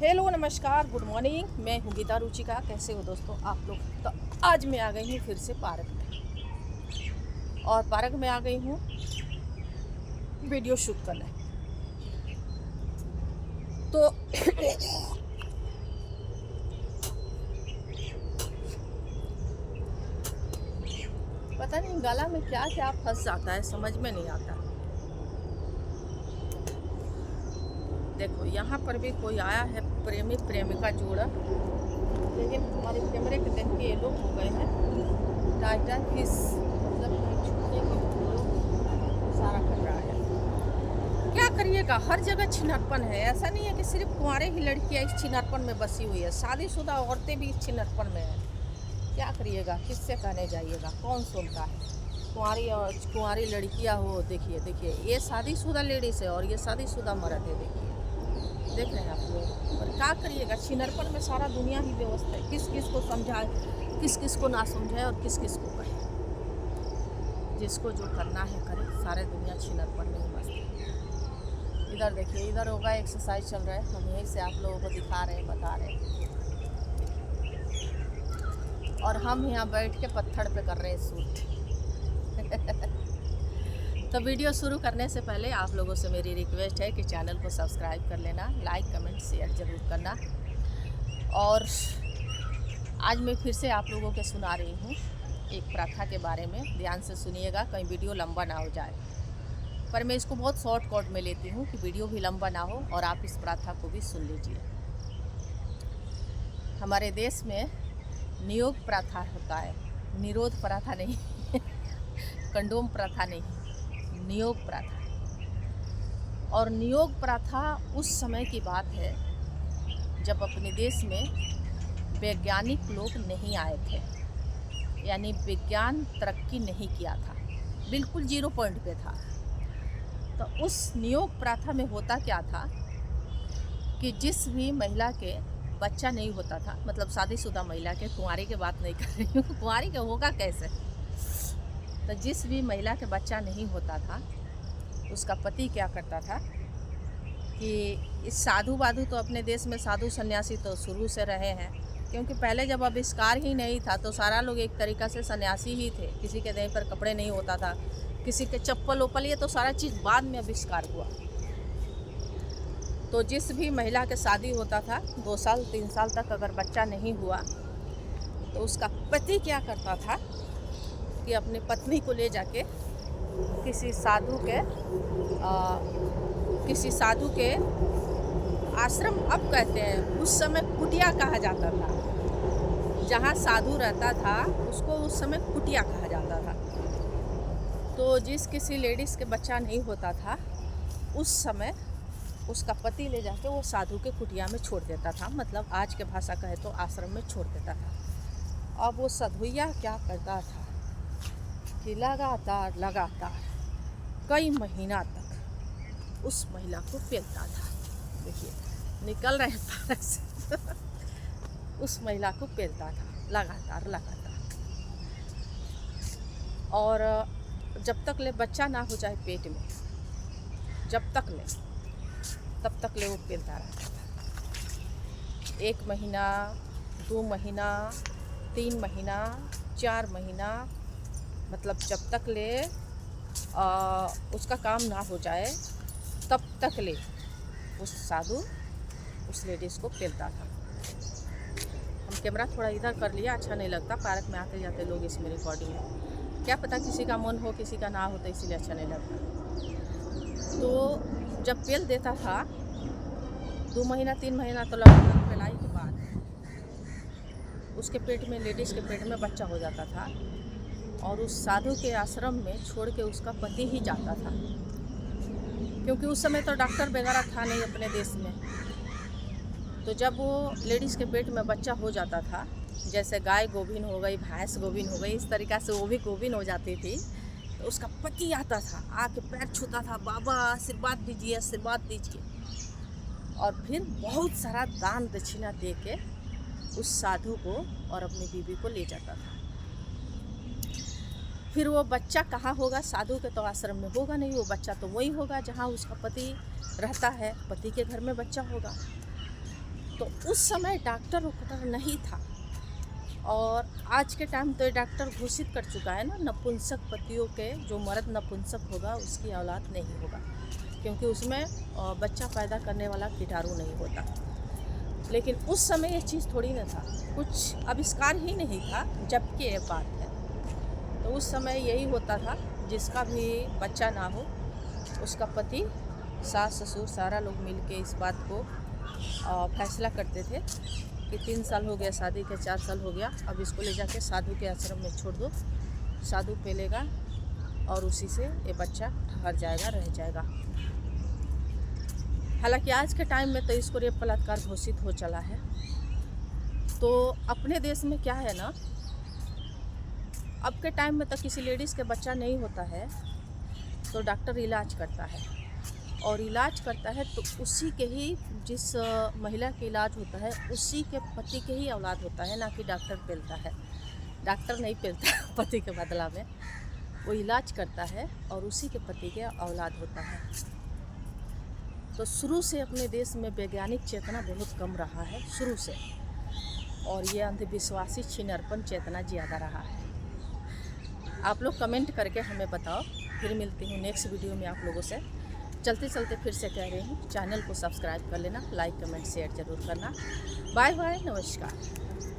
Hello नमस्कार good morning, मैं हूँ गीता रुचिका। कैसे हो दोस्तों आप लोग? तो आज मैं आ गई हूँ फिर से पार्क में, और पार्क में आ गई हूँ वीडियो शूट करने। तो पता नहीं गला में क्या क्या फंस जाता है, समझ में नहीं आता। देखो यहाँ पर भी कोई आया है, प्रेमी प्रेमिका जोड़ा, लेकिन हमारे कैमरे के देख के ये लोग हो गए हैं टाटा फिश, मतलब कहीं छूटने के लोग सारा कर रहा है। क्या करिएगा, हर जगह छिनरपन है। ऐसा नहीं है कि सिर्फ कुंवारे ही लड़कियां इस छिनरपन में बसी हुई है, शादीशुदा औरतें भी इस छिनरपन में है। क्या करिएगा, किससे कहने जाइएगा, कौन सुनता है? कुंवारी लड़कियां हो, देखिए देखिए, ये शादीशुदा लेडीज़ है और ये शादीशुदा मर्द है। देखिए देख रहे हैं आप लोग। और क्या करिएगा, छिनरपन में सारा दुनिया ही व्यवस्था है। किस किस को समझाए, किस किस को ना समझाए और किस किस को कहे। जिसको जो करना है करे, सारे दुनिया छिनरपन में ही मस्त है। इधर देखिए, इधर होगा एक्सरसाइज चल रहा है, हम यहीं से आप लोगों को दिखा रहे हैं, बता रहे हैं। और हम यहाँ बैठ के पत्थर पे कर रहे हैं शूट। तो वीडियो शुरू करने से पहले आप लोगों से मेरी रिक्वेस्ट है कि चैनल को सब्सक्राइब कर लेना, लाइक कमेंट शेयर ज़रूर करना। और आज मैं फिर से आप लोगों के सुना रही हूँ एक प्रथा के बारे में। ध्यान से सुनिएगा, कहीं वीडियो लंबा ना हो जाए। पर मैं इसको बहुत शॉर्टकट में लेती हूँ कि वीडियो भी लंबा ना हो और आप इस प्रथा को भी सुन लीजिए। हमारे देश में नियोग प्रथा होता है, निरोध प्रथा नहीं, कंडोम प्रथा नहीं, नियोग प्रथा। और नियोग प्रथा उस समय की बात है जब अपने देश में वैज्ञानिक लोग नहीं आए थे, यानी विज्ञान तरक्की नहीं किया था, बिल्कुल 0 पॉइंट पे था। तो उस नियोग प्रथा में होता क्या था कि जिस भी महिला के बच्चा नहीं होता था, मतलब शादीशुदा महिला के, कुंवारी की बात नहीं कर रही हूँ, कुंवारी का होगा कैसे। तो जिस भी महिला के बच्चा नहीं होता था, उसका पति क्या करता था कि इस साधु वाधु, तो अपने देश में साधु सन्यासी तो शुरू से रहे हैं, क्योंकि पहले जब आविष्कार ही नहीं था तो सारा लोग एक तरीक़ा से सन्यासी ही थे। किसी के देह पर कपड़े नहीं होता था, किसी के चप्पल ओपल, ये तो सारा चीज़ बाद में आविष्कार हुआ। तो जिस भी महिला के शादी होता था 2 साल 3 साल तक अगर बच्चा नहीं हुआ तो उसका पति क्या करता था कि अपनी पत्नी को ले जाके किसी साधु के आश्रम, अब कहते हैं, उस समय कुटिया कहा जाता था। जहाँ साधु रहता था उसको उस समय कुटिया कहा जाता था। तो जिस किसी लेडीज़ के बच्चा नहीं होता था, उस समय उसका पति ले जाके वो साधु के कुटिया में छोड़ देता था, मतलब आज के भाषा कहे तो आश्रम में छोड़ देता था। अब वो साधुइया क्या करता था कि लगातार कई महीना तक उस महिला को पेलता था। देखिए निकल रहे हैं पारक से। उस महिला को पेलता था लगातार। और जब तक ले बच्चा ना हो जाए पेट में, जब तक ले, तब तक ले वो पेलता रहता था। 1 महीना, 2 महीना, 3 महीना, 4 महीना, मतलब जब तक ले उसका काम ना हो जाए तब तक ले उस साधु उस लेडीज़ को पेलता था। हम कैमरा थोड़ा इधर कर लिया, अच्छा नहीं लगता, पार्क में आते जाते लोग इसमें रिकॉर्डिंग है। क्या पता किसी का मन हो किसी का ना हो, तो इसीलिए अच्छा नहीं लगता। तो जब पेल देता था 2 महीना 3 महीना, तो लगातार पेलाई के बाद उसके पेट में, लेडीज़ के पेट में बच्चा हो जाता था और उस साधु के आश्रम में छोड़ के उसका पति ही जाता था, क्योंकि उस समय तो डॉक्टर वगैरह था नहीं अपने देश में। तो जब वो लेडीज़ के पेट में बच्चा हो जाता था, जैसे गाय गोविन हो गई, भैंस गोविन हो गई, इस तरीक़ा से वो भी गोविन हो जाती थी, तो उसका पति आता था, आके पैर छूता था, बाबा आशीर्वाद दीजिए, आशीर्वाद दीजिए। और फिर बहुत सारा दान दक्षिणा दे के उस साधु को और अपनी बीवी को ले जाता था। फिर वो बच्चा कहाँ होगा, साधु के तो आश्रम में होगा नहीं, वो बच्चा तो वही होगा जहाँ उसका पति रहता है, पति के घर में बच्चा होगा। तो उस समय डॉक्टर वॉक्टर नहीं था। और आज के टाइम तो ये डॉक्टर घोषित कर चुका है ना, नपुंसक पतियों के, जो मर्द नपुंसक होगा उसकी औलाद नहीं होगा, क्योंकि उसमें बच्चा पैदा करने वाला कीटाणु नहीं होता। लेकिन उस समय ये चीज़ थोड़ी ना था, कुछ आविष्कार ही नहीं था जबकि ये बात है। तो उस समय यही होता था, जिसका भी बच्चा ना हो उसका पति, सास ससुर सारा लोग मिल के इस बात को फैसला करते थे कि 3 साल हो गया शादी के, 4 साल हो गया, अब इसको ले जाके साधु के आश्रम में छोड़ दो, साधु पेलेगा और उसी से ये बच्चा ठहर जाएगा, रह जाएगा। हालांकि आज के टाइम में तो इसको रेप बलात्कार घोषित हो चला है। तो अपने देश में क्या है ना, अब के टाइम में तो किसी लेडीज़ के बच्चा नहीं होता है तो डॉक्टर इलाज करता है, और इलाज करता है तो उसी के ही, जिस महिला के इलाज होता है उसी के पति के ही औलाद होता है, ना कि डॉक्टर पेलता है। डॉक्टर नहीं पेलता पति के बदला में, वो इलाज करता है और उसी के पति के औलाद होता है। तो शुरू से अपने देश में वैज्ञानिक चेतना बहुत कम रहा है, शुरू से, और ये अंधविश्वासी छिनरपन चेतना ज़्यादा रहा है। आप लोग कमेंट करके हमें बताओ। फिर मिलती हूँ नेक्स्ट वीडियो में आप लोगों से। चलते चलते फिर से कह रही हूँ, चैनल को सब्सक्राइब कर लेना, लाइक कमेंट शेयर ज़रूर करना। बाय बाय, नमस्कार।